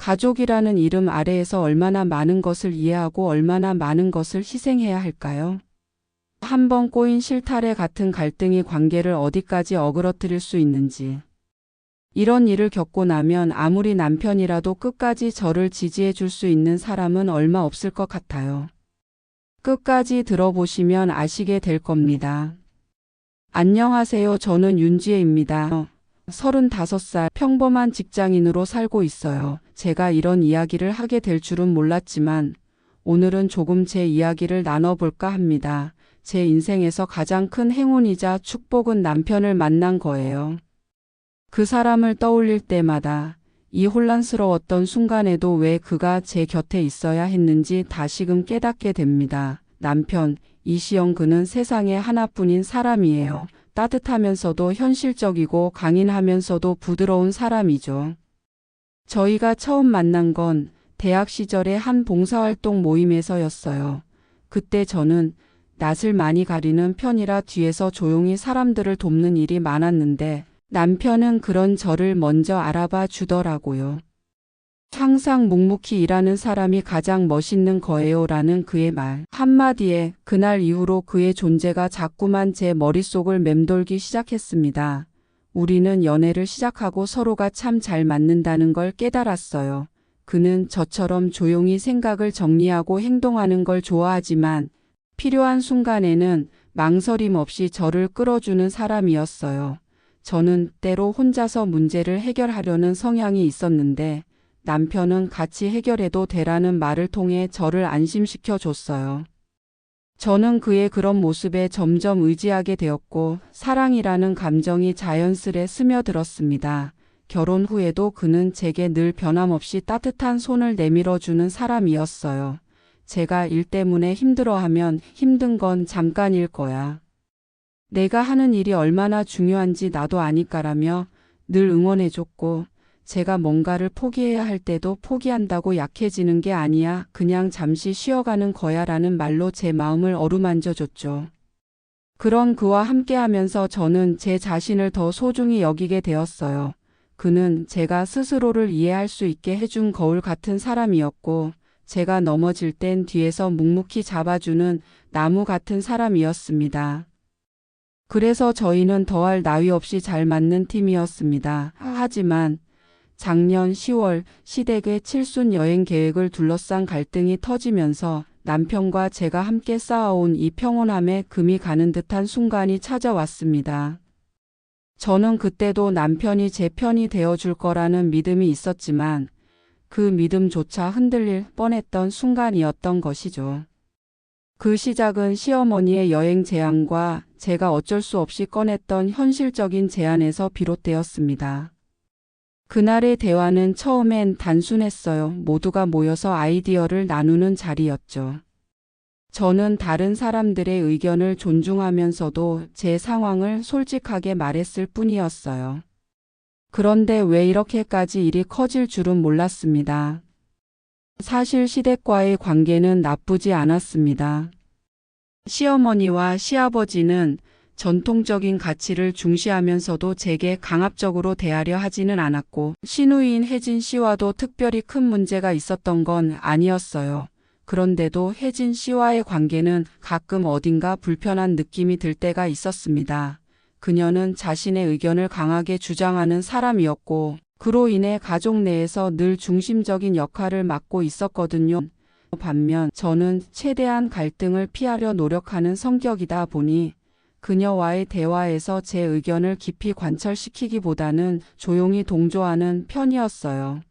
가족이라는 이름 아래에서 얼마나 많은 것을 이해하고 얼마나 많은 것을 희생해야 할까요? 한번 꼬인 실타래 같은 갈등이 관계를 어디까지 어그러뜨릴 수 있는지. 이런 일을 겪고 나면 아무리 남편이라도 끝까지 저를 지지해 줄 수 있는 사람은 얼마 없을 것 같아요. 끝까지 들어보시면 아시게 될 겁니다. 안녕하세요. 저는 윤지혜입니다. 35살 평범한 직장인으로 살고 있어요. 제가 이런 이야기를 하게 될 줄은 몰랐지만 오늘은 조금 제 이야기를 나눠볼까 합니다. 제 인생에서 가장 큰 행운이자 축복은 남편을 만난 거예요. 그 사람을 떠올릴 때마다 이 혼란스러웠던 순간에도 왜 그가 제 곁에 있어야 했는지 다시금 깨닫게 됩니다. 남편, 이시영 그는 세상에 하나뿐인 사람이에요. 따뜻하면서도 현실적이고 강인하면서도 부드러운 사람이죠. 저희가 처음 만난 건 대학 시절의 한 봉사활동 모임에서였어요. 그때 저는 낯을 많이 가리는 편이라 뒤에서 조용히 사람들을 돕는 일이 많았는데 남편은 그런 저를 먼저 알아봐 주더라고요. 항상 묵묵히 일하는 사람이 가장 멋있는 거예요 라는 그의 말 한마디에 그날 이후로 그의 존재가 자꾸만 제 머릿속을 맴돌기 시작했습니다. 우리는 연애를 시작하고 서로가 참 잘 맞는다는 걸 깨달았어요. 그는 저처럼 조용히 생각을 정리하고 행동하는 걸 좋아하지만 필요한 순간에는 망설임 없이 저를 끌어주는 사람이었어요. 저는 때로 혼자서 문제를 해결하려는 성향이 있었는데 남편은 같이 해결해도 되라는 말을 통해 저를 안심시켜 줬어요. 저는 그의 그런 모습에 점점 의지하게 되었고 사랑이라는 감정이 자연스레 스며들었습니다. 결혼 후에도 그는 제게 늘 변함없이 따뜻한 손을 내밀어주는 사람이었어요. 제가 일 때문에 힘들어하면 힘든 건 잠깐일 거야. 내가 하는 일이 얼마나 중요한지 나도 아니까라며 늘 응원해줬고 제가 뭔가를 포기해야 할 때도 포기한다고 약해지는 게 아니야. 그냥 잠시 쉬어가는 거야 라는 말로 제 마음을 어루만져줬죠. 그런 그와 함께하면서 저는 제 자신을 더 소중히 여기게 되었어요. 그는 제가 스스로를 이해할 수 있게 해준 거울 같은 사람이었고 제가 넘어질 땐 뒤에서 묵묵히 잡아주는 나무 같은 사람이었습니다. 그래서 저희는 더할 나위 없이 잘 맞는 팀이었습니다. 하지만 작년 10월 시댁의 칠순 여행 계획을 둘러싼 갈등이 터지면서 남편과 제가 함께 쌓아온 이 평온함에 금이 가는 듯한 순간이 찾아왔습니다. 저는 그때도 남편이 제 편이 되어줄 거라는 믿음이 있었지만 그 믿음조차 흔들릴 뻔했던 순간이었던 것이죠. 그 시작은 시어머니의 여행 제안과 제가 어쩔 수 없이 꺼냈던 현실적인 제안에서 비롯되었습니다. 그날의 대화는 처음엔 단순했어요. 모두가 모여서 아이디어를 나누는 자리였죠. 저는 다른 사람들의 의견을 존중하면서도 제 상황을 솔직하게 말했을 뿐이었어요. 그런데 왜 이렇게까지 일이 커질 줄은 몰랐습니다. 사실 시댁과의 관계는 나쁘지 않았습니다. 시어머니와 시아버지는 전통적인 가치를 중시하면서도 제게 강압적으로 대하려 하지는 않았고 시누이인 혜진 씨와도 특별히 큰 문제가 있었던 건 아니었어요. 그런데도 혜진 씨와의 관계는 가끔 어딘가 불편한 느낌이 들 때가 있었습니다. 그녀는 자신의 의견을 강하게 주장하는 사람이었고 그로 인해 가족 내에서 늘 중심적인 역할을 맡고 있었거든요. 반면 저는 최대한 갈등을 피하려 노력하는 성격이다 보니 그녀와의 대화에서 제 의견을 깊이 관철시키기보다는 조용히 동조하는 편이었어요.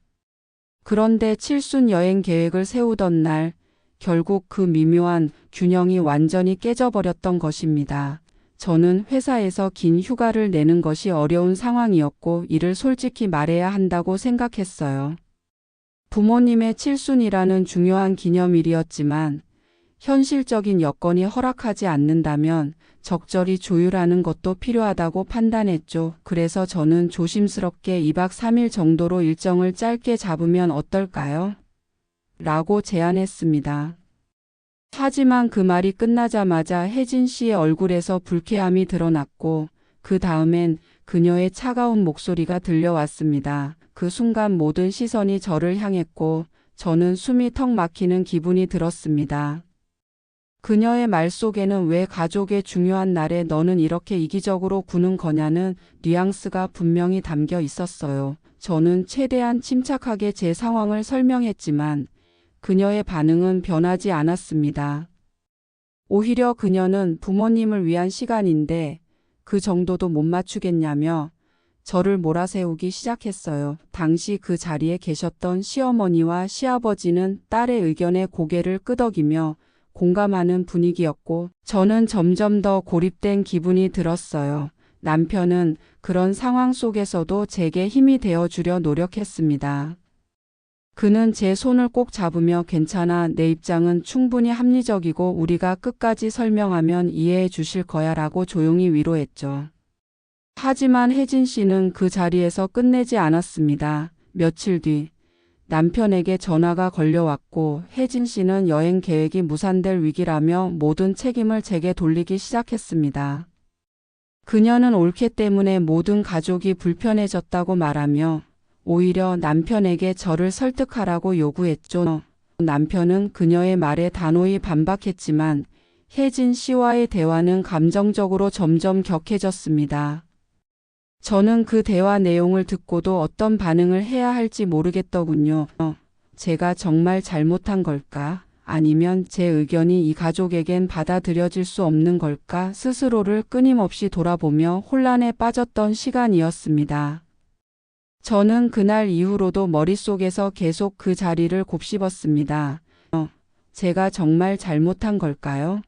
그런데 칠순 여행 계획을 세우던 날 결국 그 미묘한 균형이 완전히 깨져버렸던 것입니다. 저는 회사에서 긴 휴가를 내는 것이 어려운 상황이었고 이를 솔직히 말해야 한다고 생각했어요. 부모님의 칠순이라는 중요한 기념일이었지만 현실적인 여건이 허락하지 않는다면 적절히 조율하는 것도 필요하다고 판단했죠. 그래서 저는 조심스럽게 2박 3일 정도로 일정을 짧게 잡으면 어떨까요? 라고 제안했습니다. 하지만 그 말이 끝나자마자 혜진 씨의 얼굴에서 불쾌함이 드러났고 그 다음엔 그녀의 차가운 목소리가 들려왔습니다. 그 순간 모든 시선이 저를 향했고 저는 숨이 턱 막히는 기분이 들었습니다. 그녀의 말 속에는 왜 가족의 중요한 날에 너는 이렇게 이기적으로 구는 거냐는 뉘앙스가 분명히 담겨 있었어요. 저는 최대한 침착하게 제 상황을 설명했지만 그녀의 반응은 변하지 않았습니다. 오히려 그녀는 부모님을 위한 시간인데 그 정도도 못 맞추겠냐며 저를 몰아세우기 시작했어요. 당시 그 자리에 계셨던 시어머니와 시아버지는 딸의 의견에 고개를 끄덕이며 공감하는 분위기였고 저는 점점 더 고립된 기분이 들었어요. 남편은 그런 상황 속에서도 제게 힘이 되어주려 노력했습니다. 그는 제 손을 꼭 잡으며 괜찮아, 내 입장은 충분히 합리적이고 우리가 끝까지 설명하면 이해해 주실 거야 라고 조용히 위로했죠. 하지만 혜진 씨는 그 자리에서 끝내지 않았습니다. 며칠 뒤 남편에게 전화가 걸려왔고 혜진 씨는 여행 계획이 무산될 위기라며 모든 책임을 제게 돌리기 시작했습니다. 그녀는 올케 때문에 모든 가족이 불편해졌다고 말하며 오히려 남편에게 저를 설득하라고 요구했죠. 남편은 그녀의 말에 단호히 반박했지만 혜진 씨와의 대화는 감정적으로 점점 격해졌습니다. 저는 그 대화 내용을 듣고도 어떤 반응을 해야 할지 모르겠더군요. 제가 정말 잘못한 걸까? 아니면 제 의견이 이 가족에겐 받아들여질 수 없는 걸까? 스스로를 끊임없이 돌아보며 혼란에 빠졌던 시간이었습니다. 저는 그날 이후로도 머릿속에서 계속 그 자리를 곱씹었습니다. 제가 정말 잘못한 걸까요?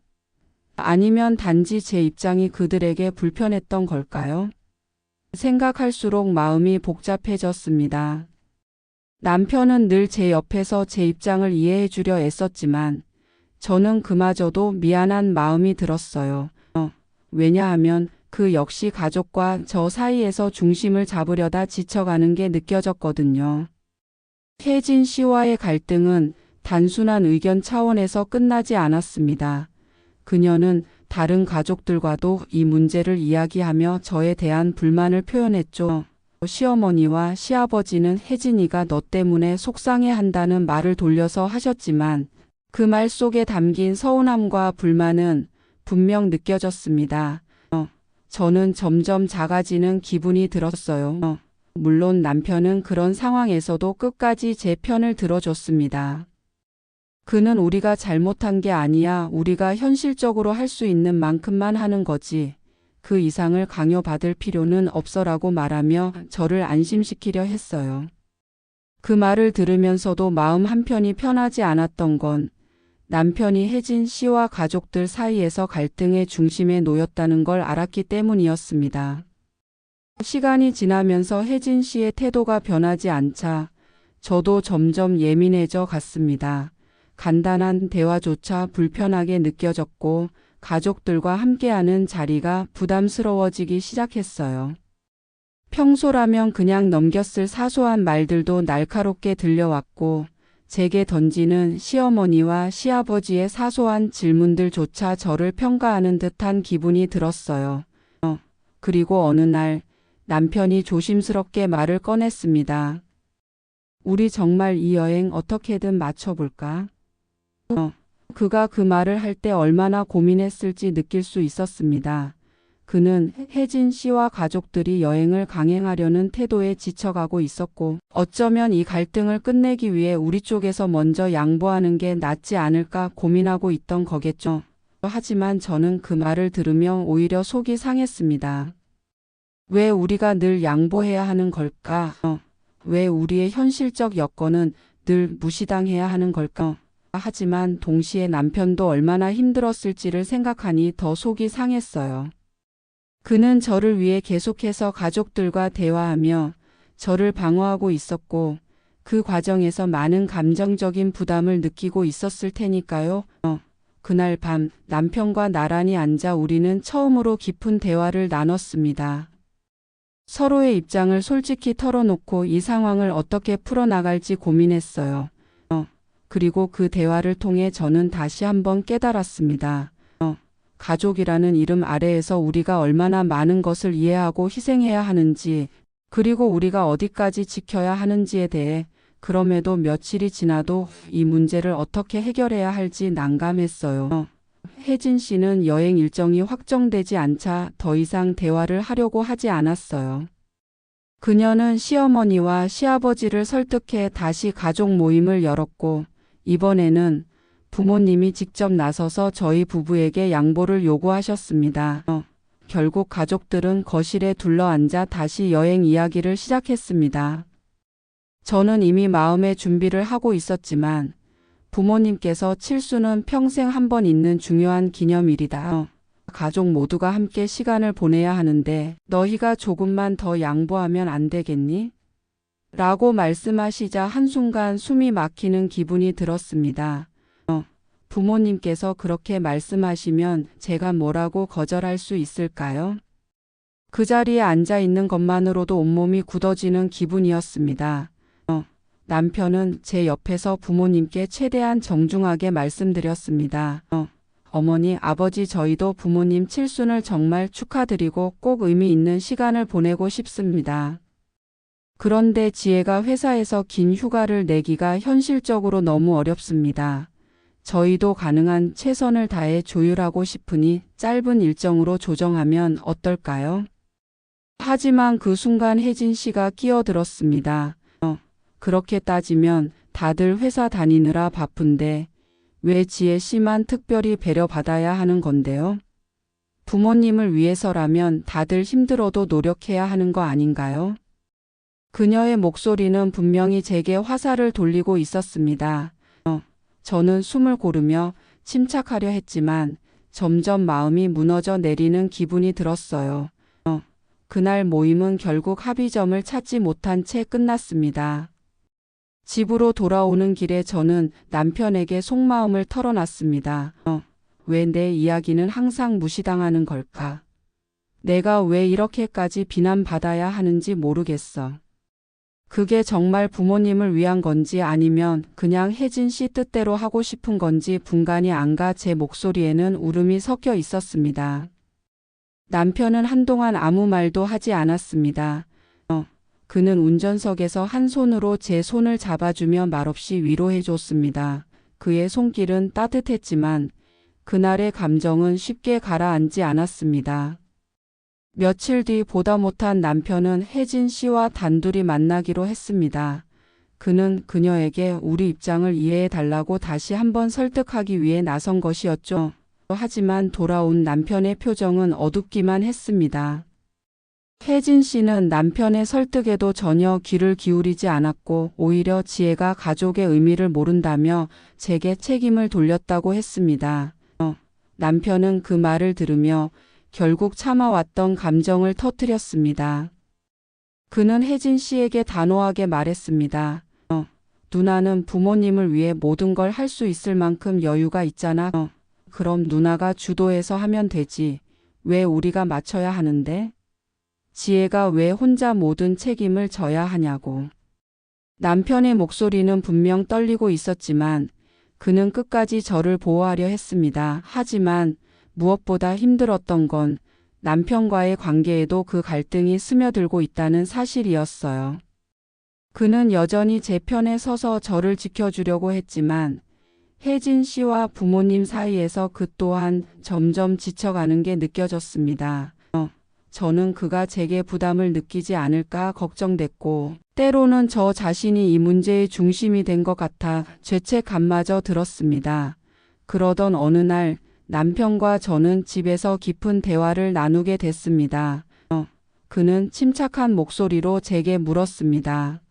아니면 단지 제 입장이 그들에게 불편했던 걸까요? 생각할수록 마음이 복잡해졌습니다. 남편은 늘 제 옆에서 제 입장을 이해해 주려 애썼지만 저는 그마저도 미안한 마음이 들었어요. 왜냐하면 그 역시 가족과 저 사이에서 중심을 잡으려다 지쳐가는 게 느껴졌거든요. 혜진 씨와의 갈등은 단순한 의견 차원에서 끝나지 않았습니다. 그녀는 다른 가족들과도 이 문제를 이야기하며 저에 대한 불만을 표현했죠. 시어머니와 시아버지는 혜진이가 너 때문에 속상해한다는 말을 돌려서 하셨지만 그 말 속에 담긴 서운함과 불만은 분명 느껴졌습니다. 저는 점점 작아지는 기분이 들었어요. 물론 남편은 그런 상황에서도 끝까지 제 편을 들어줬습니다. 그는 우리가 잘못한 게 아니야. 우리가 현실적으로 할 수 있는 만큼만 하는 거지. 그 이상을 강요받을 필요는 없어라고 말하며 저를 안심시키려 했어요. 그 말을 들으면서도 마음 한편이 편하지 않았던 건 남편이 혜진 씨와 가족들 사이에서 갈등의 중심에 놓였다는 걸 알았기 때문이었습니다. 시간이 지나면서 혜진 씨의 태도가 변하지 않자 저도 점점 예민해져 갔습니다. 간단한 대화조차 불편하게 느껴졌고 가족들과 함께하는 자리가 부담스러워지기 시작했어요. 평소라면 그냥 넘겼을 사소한 말들도 날카롭게 들려왔고 제게 던지는 시어머니와 시아버지의 사소한 질문들조차 저를 평가하는 듯한 기분이 들었어요. 그리고 어느 날 남편이 조심스럽게 말을 꺼냈습니다. 우리 정말 이 여행 어떻게든 맞춰볼까? 그가 그 말을 할 때 얼마나 고민했을지 느낄 수 있었습니다. 그는 혜진 씨와 가족들이 여행을 강행하려는 태도에 지쳐가고 있었고 어쩌면 이 갈등을 끝내기 위해 우리 쪽에서 먼저 양보하는 게 낫지 않을까 고민하고 있던 거겠죠. 하지만 저는 그 말을 들으며 오히려 속이 상했습니다. 왜 우리가 늘 양보해야 하는 걸까? 왜 우리의 현실적 여건은 늘 무시당해야 하는 걸까? 하지만 동시에 남편도 얼마나 힘들었을지를 생각하니 더 속이 상했어요. 그는 저를 위해 계속해서 가족들과 대화하며 저를 방어하고 있었고 그 과정에서 많은 감정적인 부담을 느끼고 있었을 테니까요. 그날 밤 남편과 나란히 앉아 우리는 처음으로 깊은 대화를 나눴습니다. 서로의 입장을 솔직히 털어놓고 이 상황을 어떻게 풀어나갈지 고민했어요. 그리고 그 대화를 통해 저는 다시 한번 깨달았습니다. 가족이라는 이름 아래에서 우리가 얼마나 많은 것을 이해하고 희생해야 하는지, 그리고 우리가 어디까지 지켜야 하는지에 대해 그럼에도 며칠이 지나도 이 문제를 어떻게 해결해야 할지 난감했어요. 혜진 씨는 여행 일정이 확정되지 않자 더 이상 대화를 하려고 하지 않았어요. 그녀는 시어머니와 시아버지를 설득해 다시 가족 모임을 열었고, 이번에는 부모님이 직접 나서서 저희 부부에게 양보를 요구하셨습니다. 결국 가족들은 거실에 둘러앉아 다시 여행 이야기를 시작했습니다. 저는 이미 마음의 준비를 하고 있었지만 부모님께서 칠수는 평생 한 번 있는 중요한 기념일이다. 가족 모두가 함께 시간을 보내야 하는데 너희가 조금만 더 양보하면 안 되겠니? 라고 말씀하시자 한순간 숨이 막히는 기분이 들었습니다. 부모님께서 그렇게 말씀하시면 제가 뭐라고 거절할 수 있을까요? 그 자리에 앉아 있는 것만으로도 온몸이 굳어지는 기분이었습니다. 남편은 제 옆에서 부모님께 최대한 정중하게 말씀드렸습니다. 어머니, 아버지, 저희도 부모님 칠순을 정말 축하드리고 꼭 의미 있는 시간을 보내고 싶습니다. 그런데 지혜가 회사에서 긴 휴가를 내기가 현실적으로 너무 어렵습니다. 저희도 가능한 최선을 다해 조율하고 싶으니 짧은 일정으로 조정하면 어떨까요? 하지만 그 순간 혜진 씨가 끼어들었습니다. 그렇게 따지면 다들 회사 다니느라 바쁜데 왜 지혜 씨만 특별히 배려받아야 하는 건데요? 부모님을 위해서라면 다들 힘들어도 노력해야 하는 거 아닌가요? 그녀의 목소리는 분명히 제게 화살을 돌리고 있었습니다. 저는 숨을 고르며 침착하려 했지만 점점 마음이 무너져 내리는 기분이 들었어요. 그날 모임은 결국 합의점을 찾지 못한 채 끝났습니다. 집으로 돌아오는 길에 저는 남편에게 속마음을 털어놨습니다. 왜 내 이야기는 항상 무시당하는 걸까? 내가 왜 이렇게까지 비난받아야 하는지 모르겠어. 그게 정말 부모님을 위한 건지 아니면 그냥 혜진 씨 뜻대로 하고 싶은 건지 분간이 안 가 제 목소리에는 울음이 섞여 있었습니다. 남편은 한동안 아무 말도 하지 않았습니다. 그는 운전석에서 한 손으로 제 손을 잡아주며 말없이 위로해줬습니다. 그의 손길은 따뜻했지만 그날의 감정은 쉽게 가라앉지 않았습니다. 며칠 뒤 보다 못한 남편은 혜진 씨와 단둘이 만나기로 했습니다. 그는 그녀에게 우리 입장을 이해해 달라고 다시 한번 설득하기 위해 나선 것이었죠. 하지만 돌아온 남편의 표정은 어둡기만 했습니다. 혜진 씨는 남편의 설득에도 전혀 귀를 기울이지 않았고 오히려 지혜가 가족의 의미를 모른다며 제게 책임을 돌렸다고 했습니다. 남편은 그 말을 들으며 결국 참아왔던 감정을 터뜨렸습니다. 그는 혜진 씨에게 단호하게 말했습니다. 누나는 부모님을 위해 모든 걸 할 수 있을 만큼 여유가 있잖아. 그럼 누나가 주도해서 하면 되지. 왜 우리가 맞춰야 하는데? 지혜가 왜 혼자 모든 책임을 져야 하냐고. 남편의 목소리는 분명 떨리고 있었지만 그는 끝까지 저를 보호하려 했습니다. 하지만 무엇보다 힘들었던 건 남편과의 관계에도 그 갈등이 스며들고 있다는 사실이었어요. 그는 여전히 제 편에 서서 저를 지켜주려고 했지만 혜진 씨와 부모님 사이에서 그 또한 점점 지쳐가는 게 느껴졌습니다. 저는 그가 제게 부담을 느끼지 않을까 걱정됐고 때로는 저 자신이 이 문제의 중심이 된 것 같아 죄책감마저 들었습니다. 그러던 어느 날 남편과 저는 집에서 깊은 대화를 나누게 됐습니다. 그는 침착한 목소리로 제게 물었습니다.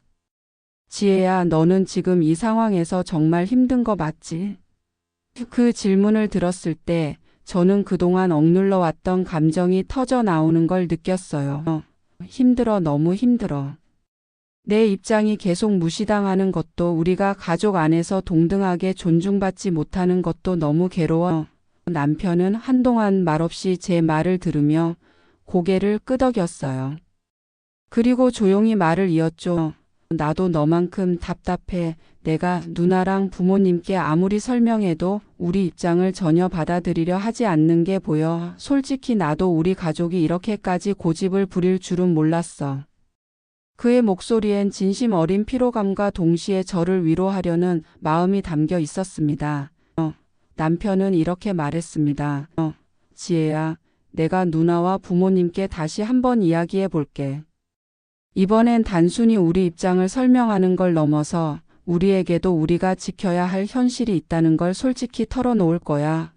지혜야, 너는 지금 이 상황에서 정말 힘든 거 맞지? 그 질문을 들었을 때 저는 그동안 억눌러 왔던 감정이 터져 나오는 걸 느꼈어요. 힘들어, 너무 힘들어. 내 입장이 계속 무시당하는 것도 우리가 가족 안에서 동등하게 존중받지 못하는 것도 너무 괴로워. 남편은 한동안 말없이 제 말을 들으며 고개를 끄덕였어요. 그리고 조용히 말을 이었죠. 나도 너만큼 답답해. 내가 누나랑 부모님께 아무리 설명해도 우리 입장을 전혀 받아들이려 하지 않는 게 보여. 솔직히 나도 우리 가족이 이렇게까지 고집을 부릴 줄은 몰랐어. 그의 목소리엔 진심 어린 피로감과 동시에 저를 위로하려는 마음이 담겨 있었습니다. 남편은 이렇게 말했습니다. 지혜야, 내가 누나와 부모님께 다시 한번 이야기해 볼게. 이번엔 단순히 우리 입장을 설명하는 걸 넘어서 우리에게도 우리가 지켜야 할 현실이 있다는 걸 솔직히 털어놓을 거야.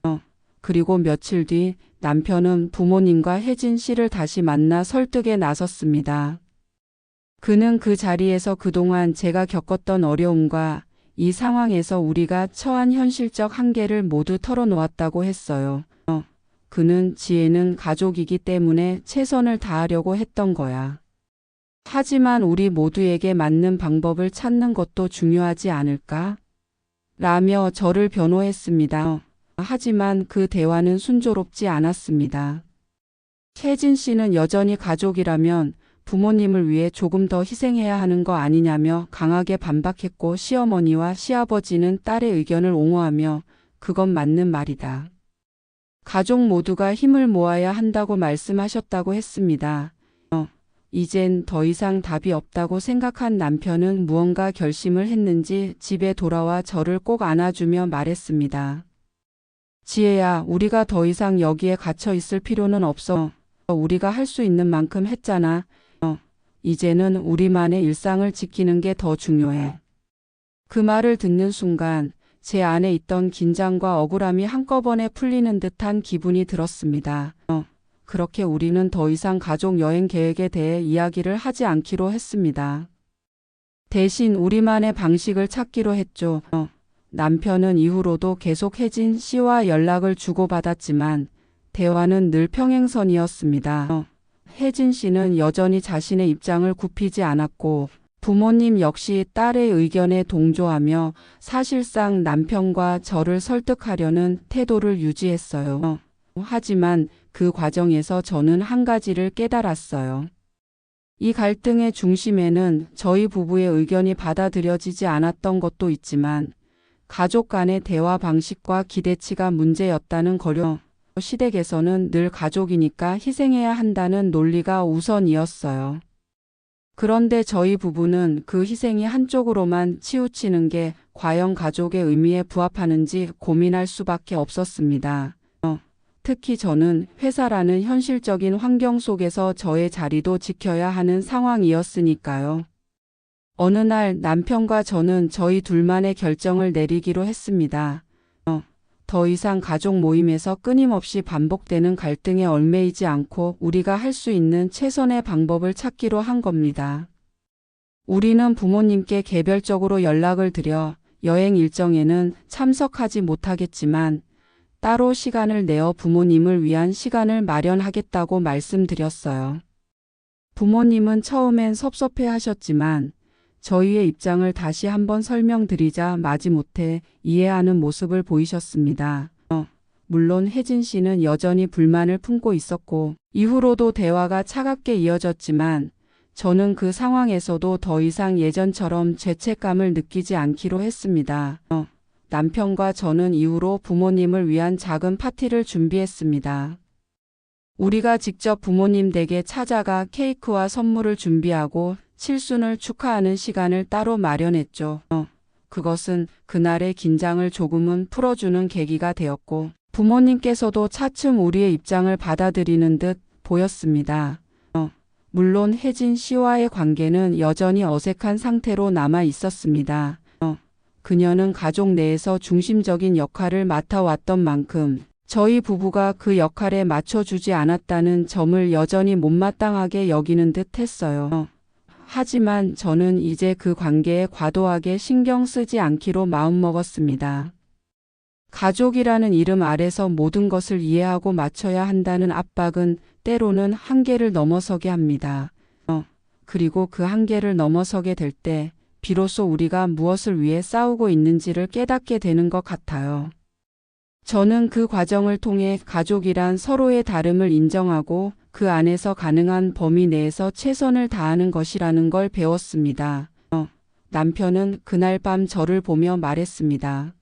그리고 며칠 뒤 남편은 부모님과 혜진 씨를 다시 만나 설득에 나섰습니다. 그는 그 자리에서 그동안 제가 겪었던 어려움과 이 상황에서 우리가 처한 현실적 한계를 모두 털어놓았다고 했어요. 그는 지혜는 가족이기 때문에 최선을 다하려고 했던 거야. 하지만 우리 모두에게 맞는 방법을 찾는 것도 중요하지 않을까? 라며 저를 변호했습니다. 하지만 그 대화는 순조롭지 않았습니다. 혜진 씨는 여전히 가족이라면 부모님을 위해 조금 더 희생해야 하는 거 아니냐며 강하게 반박했고, 시어머니와 시아버지는 딸의 의견을 옹호하며 그건 맞는 말이다. 가족 모두가 힘을 모아야 한다고 말씀하셨다고 했습니다. 이젠 더 이상 답이 없다고 생각한 남편은 무언가 결심을 했는지 집에 돌아와 저를 꼭 안아주며 말했습니다. 지혜야, 우리가 더 이상 여기에 갇혀 있을 필요는 없어. 우리가 할 수 있는 만큼 했잖아. 이제는 우리만의 일상을 지키는 게 더 중요해. 그 말을 듣는 순간 제 안에 있던 긴장과 억울함이 한꺼번에 풀리는 듯한 기분이 들었습니다. 그렇게 우리는 더 이상 가족 여행 계획에 대해 이야기를 하지 않기로 했습니다. 대신 우리만의 방식을 찾기로 했죠. 남편은 이후로도 계속 혜진 씨와 연락을 주고받았지만 대화는 늘 평행선이었습니다. 혜진 씨는 여전히 자신의 입장을 굽히지 않았고, 부모님 역시 딸의 의견에 동조하며 사실상 남편과 저를 설득하려는 태도를 유지했어요. 하지만 그 과정에서 저는 한 가지를 깨달았어요. 이 갈등의 중심에는 저희 부부의 의견이 받아들여지지 않았던 것도 있지만 가족 간의 대화 방식과 기대치가 문제였다는 거요. 시댁에서는 늘 가족이니까 희생해야 한다는 논리가 우선이었어요. 그런데 저희 부부는 그 희생이 한쪽으로만 치우치는 게 과연 가족의 의미에 부합하는지 고민할 수밖에 없었습니다. 특히 저는 회사라는 현실적인 환경 속에서 저의 자리도 지켜야 하는 상황이었으니까요. 어느 날 남편과 저는 저희 둘만의 결정을 내리기로 했습니다. 더 이상 가족 모임에서 끊임없이 반복되는 갈등에 얽매이지 않고 우리가 할 수 있는 최선의 방법을 찾기로 한 겁니다. 우리는 부모님께 개별적으로 연락을 드려 여행 일정에는 참석하지 못하겠지만 따로 시간을 내어 부모님을 위한 시간을 마련하겠다고 말씀드렸어요. 부모님은 처음엔 섭섭해 하셨지만 저희의 입장을 다시 한번 설명드리자 마지못해 이해하는 모습을 보이셨습니다. 물론 혜진 씨는 여전히 불만을 품고 있었고 이후로도 대화가 차갑게 이어졌지만 저는 그 상황에서도 더 이상 예전처럼 죄책감을 느끼지 않기로 했습니다. 남편과 저는 이후로 부모님을 위한 작은 파티를 준비했습니다. 우리가 직접 부모님 댁에 찾아가 케이크와 선물을 준비하고 칠순을 축하하는 시간을 따로 마련했죠. 그것은 그날의 긴장을 조금은 풀어주는 계기가 되었고 부모님께서도 차츰 우리의 입장을 받아들이는 듯 보였습니다. 물론 혜진 씨와의 관계는 여전히 어색한 상태로 남아 있었습니다. 그녀는 가족 내에서 중심적인 역할을 맡아왔던 만큼 저희 부부가 그 역할에 맞춰주지 않았다는 점을 여전히 못마땅하게 여기는 듯 했어요. 하지만 저는 이제 그 관계에 과도하게 신경 쓰지 않기로 마음먹었습니다. 가족이라는 이름 아래서 모든 것을 이해하고 맞춰야 한다는 압박은 때로는 한계를 넘어서게 합니다. 그리고 그 한계를 넘어서게 될 때 비로소 우리가 무엇을 위해 싸우고 있는지를 깨닫게 되는 것 같아요. 저는 그 과정을 통해 가족이란 서로의 다름을 인정하고 그 안에서 가능한 범위 내에서 최선을 다하는 것이라는 걸 배웠습니다. 남편은 그날 밤 저를 보며 말했습니다.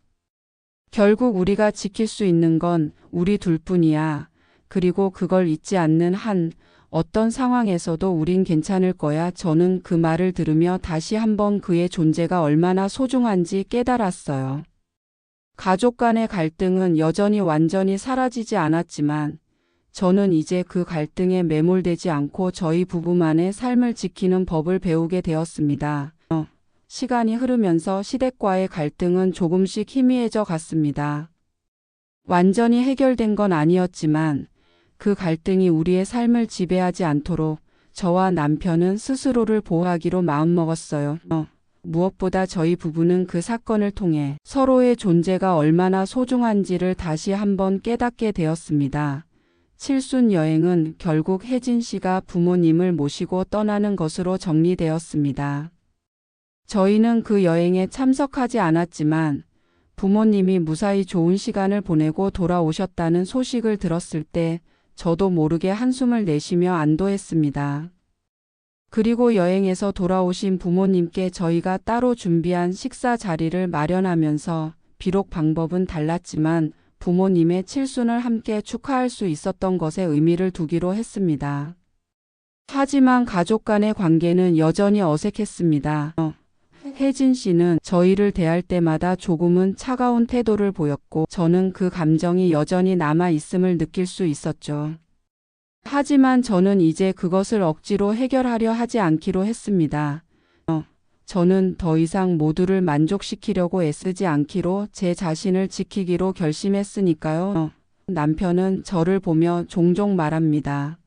결국 우리가 지킬 수 있는 건 우리 둘뿐이야. 그리고 그걸 잊지 않는 한 어떤 상황에서도 우린 괜찮을 거야. 저는 그 말을 들으며 다시 한번 그의 존재가 얼마나 소중한지 깨달았어요. 가족 간의 갈등은 여전히 완전히 사라지지 않았지만 저는 이제 그 갈등에 매몰되지 않고 저희 부부만의 삶을 지키는 법을 배우게 되었습니다. 시간이 흐르면서 시댁과의 갈등은 조금씩 희미해져 갔습니다. 완전히 해결된 건 아니었지만 그 갈등이 우리의 삶을 지배하지 않도록 저와 남편은 스스로를 보호하기로 마음먹었어요. 무엇보다 저희 부부는 그 사건을 통해 서로의 존재가 얼마나 소중한지를 다시 한번 깨닫게 되었습니다. 칠순 여행은 결국 혜진 씨가 부모님을 모시고 떠나는 것으로 정리되었습니다. 저희는 그 여행에 참석하지 않았지만 부모님이 무사히 좋은 시간을 보내고 돌아오셨다는 소식을 들었을 때 저도 모르게 한숨을 내쉬며 안도했습니다. 그리고 여행에서 돌아오신 부모님께 저희가 따로 준비한 식사 자리를 마련하면서 비록 방법은 달랐지만 부모님의 칠순을 함께 축하할 수 있었던 것에 의미를 두기로 했습니다. 하지만 가족 간의 관계는 여전히 어색했습니다. 혜진 씨는 저희를 대할 때마다 조금은 차가운 태도를 보였고 저는 그 감정이 여전히 남아 있음을 느낄 수 있었죠. 하지만 저는 이제 그것을 억지로 해결하려 하지 않기로 했습니다. 저는 더 이상 모두를 만족시키려고 애쓰지 않기로 제 자신을 지키기로 결심했으니까요. 남편은 저를 보며 종종 말합니다.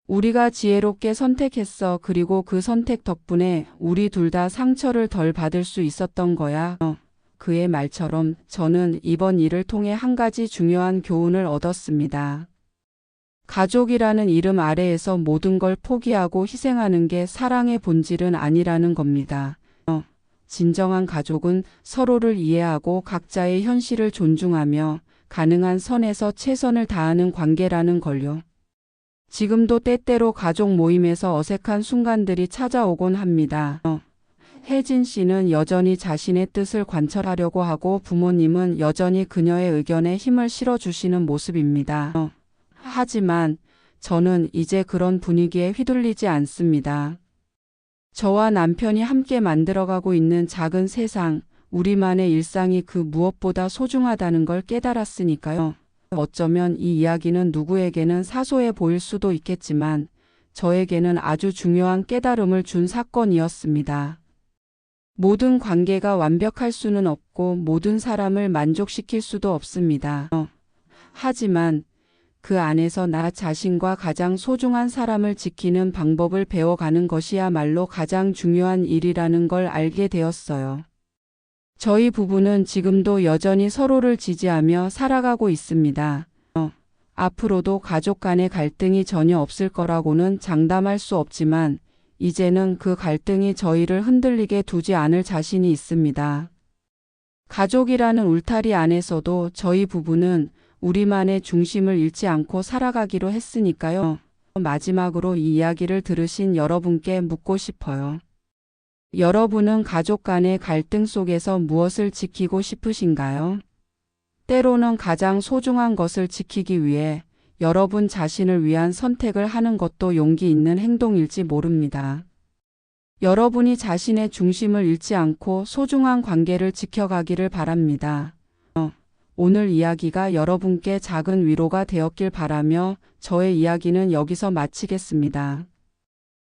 우리가 지혜롭게 선택했어. 그리고 그 선택 덕분에 우리 둘 다 상처를 덜 받을 수 있었던 거야. 그의 말처럼 저는 이번 일을 통해 한 가지 중요한 교훈을 얻었습니다. 가족이라는 이름 아래에서 모든 걸 포기하고 희생하는 게 사랑의 본질은 아니라는 겁니다. 진정한 가족은 서로를 이해하고 각자의 현실을 존중하며 가능한 선에서 최선을 다하는 관계라는 걸요. 지금도 때때로 가족 모임에서 어색한 순간들이 찾아오곤 합니다. 혜진 씨는 여전히 자신의 뜻을 관철하려고 하고 부모님은 여전히 그녀의 의견에 힘을 실어주시는 모습입니다. 하지만 저는 이제 그런 분위기에 휘둘리지 않습니다. 저와 남편이 함께 만들어가고 있는 작은 세상, 우리만의 일상이 그 무엇보다 소중하다는 걸 깨달았으니까요. 어쩌면 이 이야기는 누구에게는 사소해 보일 수도 있겠지만 저에게는 아주 중요한 깨달음을 준 사건이었습니다. 모든 관계가 완벽할 수는 없고 모든 사람을 만족시킬 수도 없습니다. 하지만 그 안에서 나 자신과 가장 소중한 사람을 지키는 방법을 배워가는 것이야말로 가장 중요한 일이라는 걸 알게 되었어요. 저희 부부는 지금도 여전히 서로를 지지하며 살아가고 있습니다. 앞으로도 가족 간의 갈등이 전혀 없을 거라고는 장담할 수 없지만 이제는 그 갈등이 저희를 흔들리게 두지 않을 자신이 있습니다. 가족이라는 울타리 안에서도 저희 부부는 우리만의 중심을 잃지 않고 살아가기로 했으니까요. 마지막으로 이 이야기를 들으신 여러분께 묻고 싶어요. 여러분은 가족 간의 갈등 속에서 무엇을 지키고 싶으신가요? 때로는 가장 소중한 것을 지키기 위해 여러분 자신을 위한 선택을 하는 것도 용기 있는 행동일지 모릅니다. 여러분이 자신의 중심을 잃지 않고 소중한 관계를 지켜가기를 바랍니다. 오늘 이야기가 여러분께 작은 위로가 되었길 바라며 저의 이야기는 여기서 마치겠습니다.